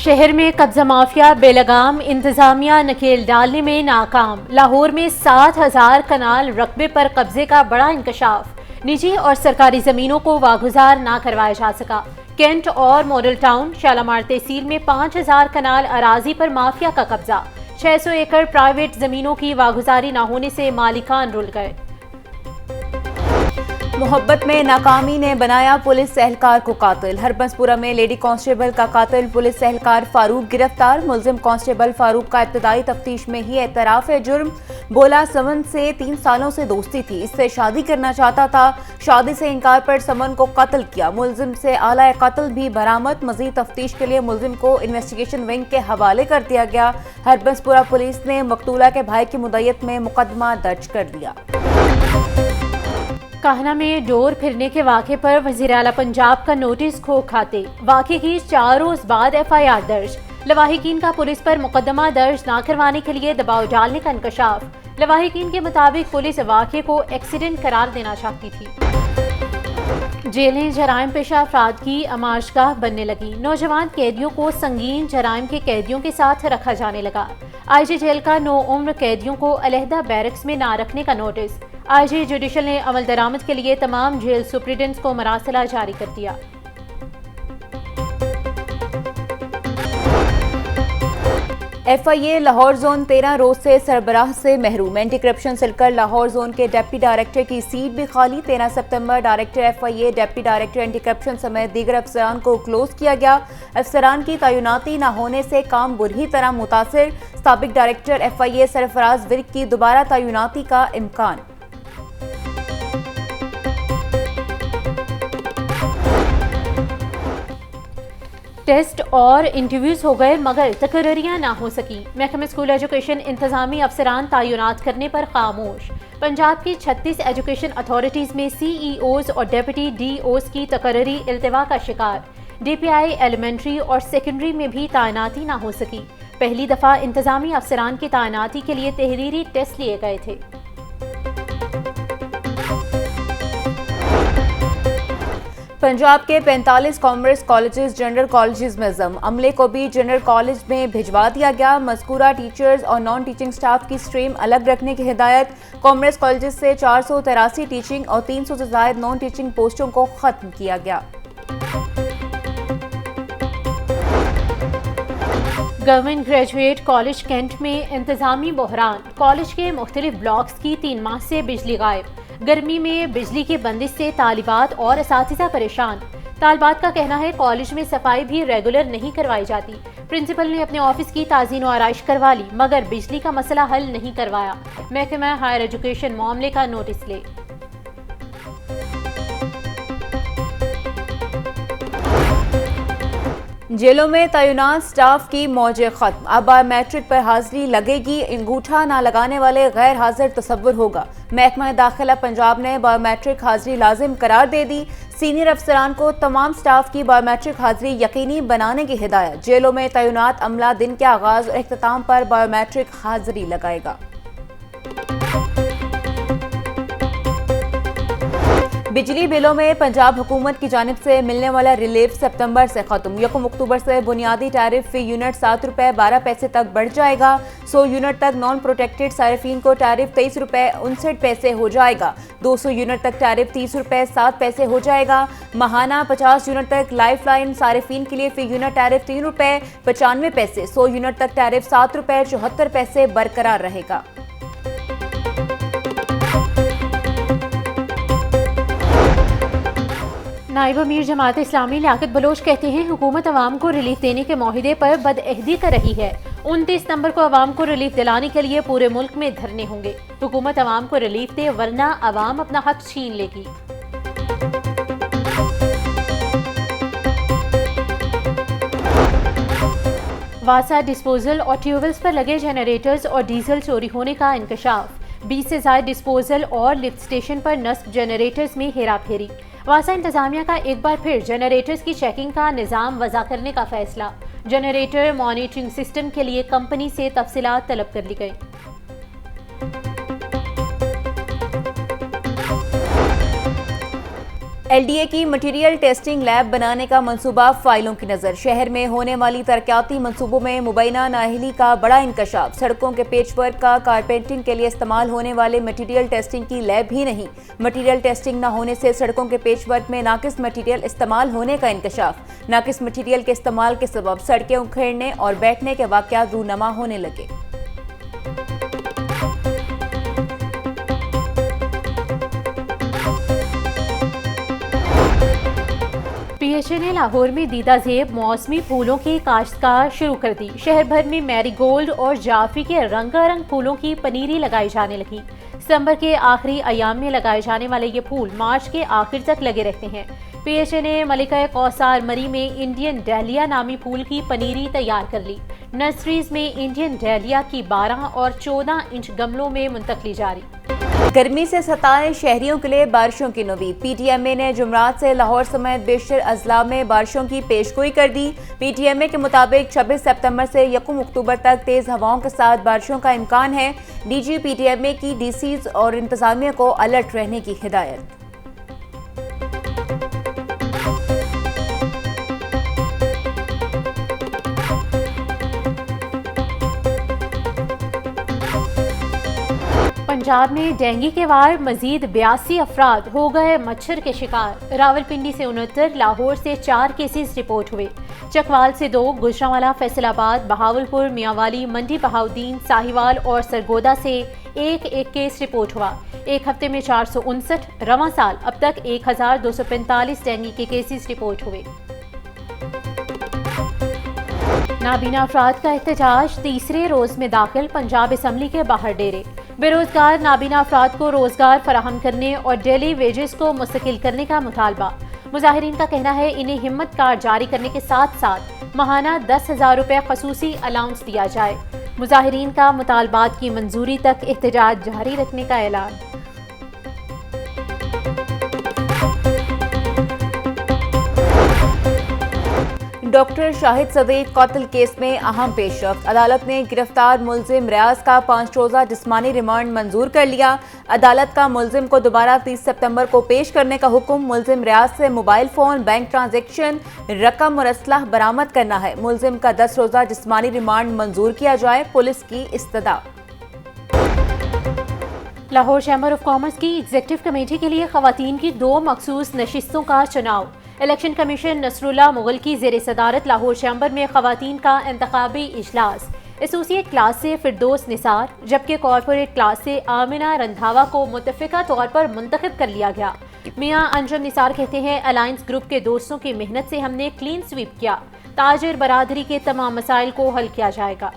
शहर में कब्जा माफिया बेलगाम, इंतजामिया नकेल डालने में नाकाम। लाहौर में 7,000 कनाल रकबे पर कब्जे का बड़ा इंकशाफ। निजी और सरकारी जमीनों को वागुजार ना करवाया जा सका। कैंट और मॉडल टाउन शालामार तहसील में 5,000 कनाल अराजी पर माफिया का कब्जा। 600 एकड़ प्राइवेट जमीनों की वागुजारी न होने से मालिकान रुल गए। मोहब्बत में नाकामी ने बनाया पुलिस एहलकार को कातिल। हरबंसपुरा में लेडी कांस्टेबल का कातिल पुलिस एहलकार फारूक गिरफ्तार। मुलजिम कांस्टेबल फारूक का इब्तदाई तफ्तीश में ही एतराफ है जुर्म। बोला समन से 3 सालों से दोस्ती थी, इससे शादी करना चाहता था। शादी से इनकार पर समन को कत्ल किया। मुलजिम से आला कत्ल भी बरामद। मजीद तफ्तीश के लिए मुलजिम को इन्वेस्टिगेशन विंग के हवाले कर दिया गया। हरबंसपुरा पुलिस ने मकतूला के भाई की मुद्दत में मुकदमा दर्ज कर दिया। काहना में डोर फिरने के वाक़े पर वज़ीर आला पंजाब का नोटिस खो खाते। वाक़े की 4 रोज बाद FIR दर्ज। लवाहिकीन का पुलिस पर मुकदमा दर्ज न करवाने के लिए दबाव डालने का इंकशाफ। लवाहिकीन के मुताबिक पुलिस वाक़े को एक्सीडेंट करार देना चाहती थी। जेलें जराइम पेशा अफराद की अमाशगाह बनने लगी। नौजवान कैदियों को संगीन जराइम के कैदियों के साथ रखा जाने लगा। IG जेल का 9 उम्र कैदियों को अलहदा बैरक्स में न रखने का नोटिस। IG जुडिशल ने अमल दरामद के लिए तमाम जेल सुप्रिटेंडेंट्स को मरासला जारी कर दिया। FIA लाहौर जोन 13 रोज से सरबराह से महरूम। एंटी करप्शन सेल कर लाहौर जोन के डिप्टी डायरेक्टर की सीट भी खाली। 13 सितंबर director FIA, deputy director anti corruption समेत दीगर अफसरान को क्लोज किया गया। अफसरान की तैनाती न होने से काम बुरी तरह मुतासिर। साबिक डायरेक्टर FIA सरफराज विर्क की दोबारा तैनाती का इम्कान। टेस्ट और इंटरव्यूज हो गए मगर तकर्रियां ना हो सकी। महकमा स्कूल एजुकेशन इंतजामी अफसरान तैनात करने पर खामोश। पंजाब की 36 एजुकेशन अथॉरिटीज में CEOs और डेप्यूटी DOs की तकर्री इल्तिवा का शिकार। DPI एलिमेंट्री और सेकेंडरी में भी तैनाती ना हो सकी। पहली दफा इंतजामी अफसरान की तैनाती के लिए तहरीरी टेस्ट लिए गए थे। पंजाब के 45 कॉमर्स कॉलेजेस जनरल कॉलेजेस में जम। अमले को भी जनरल कॉलेज में भिजवा दिया गया। मज़कूरा टीचर्स और नॉन टीचिंग स्टाफ की स्ट्रीम अलग रखने की हिदायत। कॉमर्स कॉलेजेस से 483 टीचिंग और 300 से ज़ायद नॉन टीचिंग पोस्टों को खत्म किया गया। गवर्नमेंट ग्रेजुएट कॉलेज कैंट में इंतजामी बहरान। कॉलेज के मुख्तलिफ ब्लॉक्स की 3 माह से बिजली गायब। गर्मी में बिजली की बंदिश से तालिबात और असातिज़ा परेशान। तालिबात का कहना है कॉलेज में सफाई भी रेगुलर नहीं करवाई जाती। प्रिंसिपल ने अपने ऑफिस की ताज़ीन और आराइश करवा ली मगर बिजली का मसला हल नहीं करवाया। महकमा हायर एजुकेशन मामले का नोटिस ले। जेलों में तैनात स्टाफ की मौजें खत्म। अब बायोमेट्रिक पर हाजिरी लगेगी। अंगूठा न लगाने वाले गैर हाजिर तस्वुर होगा। महकमा दाखिला पंजाब ने बायोमेट्रिक हाजिरी लाजिम करार दे दी। सीनियर अफसरान को तमाम स्टाफ की बायोमेट्रिक हाजिरी यकीनी बनाने की हिदायत। जेलों में तैनात अमला दिन के आगाज और इख्तिताम पर बायोमेट्रिक हाजिरी लगाएगा। बिजली बिलों में पंजाब हुकूमत की जानिब से मिलने वाला रिलीफ सितंबर से खत्म। 1 अक्टूबर से बुनियादी टैरिफ फी यूनिट 7 रुपये 12 पैसे तक बढ़ जाएगा। 100 यूनिट तक नॉन प्रोटेक्टेड सारिफीन को टैरिफ 23 रुपये 59 पैसे हो जाएगा। 200 यूनिट तक टैरिफ 30 रुपये 7 पैसे हो जाएगा। माहाना 50 यूनिट तक लाइफ लाइन सारिफीन के लिए फी यूनिट टैरिफ 3 रुपये 95 पैसे। 100 यूनिट तक टैरिफ 7 रुपये 74 पैसे बरकरार रहेगा। नायब अमीर जमात इस्लामी लियाकत बलोच कहते हैं हुकूमत अवाम को रिलीफ देने के माहिदे पर बदअहदी कर रही है। 29 नवंबर को अवाम को रिलीफ दिलाने के लिए पूरे मुल्क में धरने होंगे। हुकूमत अवाम को रिलीफ दे वरना अवाम अपना हक छीन लेगी। वासा डिस्पोजल और ट्यूबवेल्स पर लगे जनरेटर्स और डीजल चोरी होने का इंकशाफ। 20 से ज्यादा डिस्पोजल और लिफ्ट स्टेशन पर नस्ब जनरेटर्स में हेरा फेरी। वासा इंतजामिया का एक बार फिर जनरेटर्स की चेकिंग का निज़ाम वज़ा करने का फैसला। जनरेटर मॉनिटरिंग सिस्टम के लिए कंपनी से तफसीलात तलब कर ली गई। एलडीए की मटेरियल टेस्टिंग लैब बनाने का मंसूबा, फाइलों की नजर। शहर में होने वाली तरक्याती मंसूबों में मुबैना नाअहली का बड़ा इंकशाफ। सड़कों के पेचवर्क का कारपेंटिंग के लिए इस्तेमाल होने वाले मटेरियल टेस्टिंग की लैब ही नहीं, मटेरियल टेस्टिंग न होने से सड़कों के पेचवर्क में नाकिस मटेरियल इस्तेमाल होने का इंकशाफ। नाकिस मटेरियल के इस्तेमाल के सबब सड़कें उखेड़ने और बैठने के वाकयात रूनमा होने लगे। पीएचए ने लाहौर में दीदा ज़ेब मौसमी फूलों की काश्तकार शुरू कर दी। शहर भर में मैरीगोल्ड और जाफी के रंगारंग फूलों की पनीरी लगाई जाने लगी। दिसंबर के आखिरी अयाम में लगाए जाने वाले ये फूल मार्च के आखिर तक लगे रहते हैं। पीएचए ने मलिका कौसार मरी में इंडियन डहलिया नामी फूल की पनीरी तैयार कर ली। नर्सरीज में इंडियन डहलिया की 12 और 14 इंच गमलों में मुंतकली जारी। गर्मी से सताए शहरियों के लिए बारिशों की नवीद। पीटीएमए ने जुमरात से लाहौर समेत बेशतर अजला में बारिशों की पेशगोई कर दी। पीटीएमए के मुताबिक 26 सितंबर से 1 अक्टूबर तक तेज हवाओं के साथ बारिशों का इम्कान है। डीजी पीटीएमए की डीसीज और इंतजामिया को अलर्ट रहने की हिदायत। पंजाब में डेंगू के वार, मजीद 82 अफराद हो गए मच्छर के शिकार। रावलपिंडी से 69, लाहौर से 4 केसेस रिपोर्ट हुए। चकवाल से 2, गुजरांवाला, फैसलाबाद, बहावलपुर, मियांवाली, मंडी बहाउद्दीन, साहिवाल और सरगोदा से एक केस रिपोर्ट हुआ। एक हफ्ते में 459, रवां साल अब तक 1245 डेंगू के केसेस रिपोर्ट हुए। नाबीना अफराद का एहतजाज, तीसरे रोज में दाखिल पंजाब असम्बली के बाहर डेरे। बेरोजगार नाबीना अफराद को रोजगार फराहम करने और डेली वेजेस को मुस्तकिल करने का मुतालबा। मुजाहिरीन का कहना है इन्हें हिम्मत कार्ड जारी करने के साथ साथ माहाना 10,000 रुपये खसूसी अलाउंस दिया जाए। मुजाहिरीन का मुतालबात की मंजूरी तक एहतजाज जारी रखने का ऐलान। डॉक्टर शाहिद सदीक कत्ल केस में अहम पेशरफ्त। अदालत ने गिरफ्तार मुलजिम रियाज का 5 रोज़ा जिस्मानी रिमांड मंजूर कर लिया। अदालत का मुलजिम को दोबारा 30 सितंबर को पेश करने का हुक्म। मुलजिम रियाज से मोबाइल फोन, बैंक ट्रांजैक्शन, रकम और असलाह बरामद करना है। मुलजिम का 10 रोज़ा जिस्मानी रिमांड मंजूर किया जाए, पुलिस की इस्तदा। लाहौर चैम्बर ऑफ कॉमर्स की एग्जीक्यूटिव कमेटी के लिए खवातीन की 2 मखसूस नशिस्तों का चुनाव। इलेक्शन कमीशन नसरुल्लाह मुगल की ज़ेर सदारत लाहौर चैम्बर में खवातीन का इंतखाबी इजलास। एसोसिएट क्लास से फिरदौस निसार जबकि कॉर्पोरेट क्लास से आमिना रंधावा को मुतफ़िका तौर पर मुंतखब कर लिया गया। मियां अंजुम निसार कहते हैं अलायंस ग्रुप के दोस्तों की मेहनत से हमने क्लीन स्वीप किया। ताजिर बरादरी के तमाम मसाइल को हल किया जाएगा।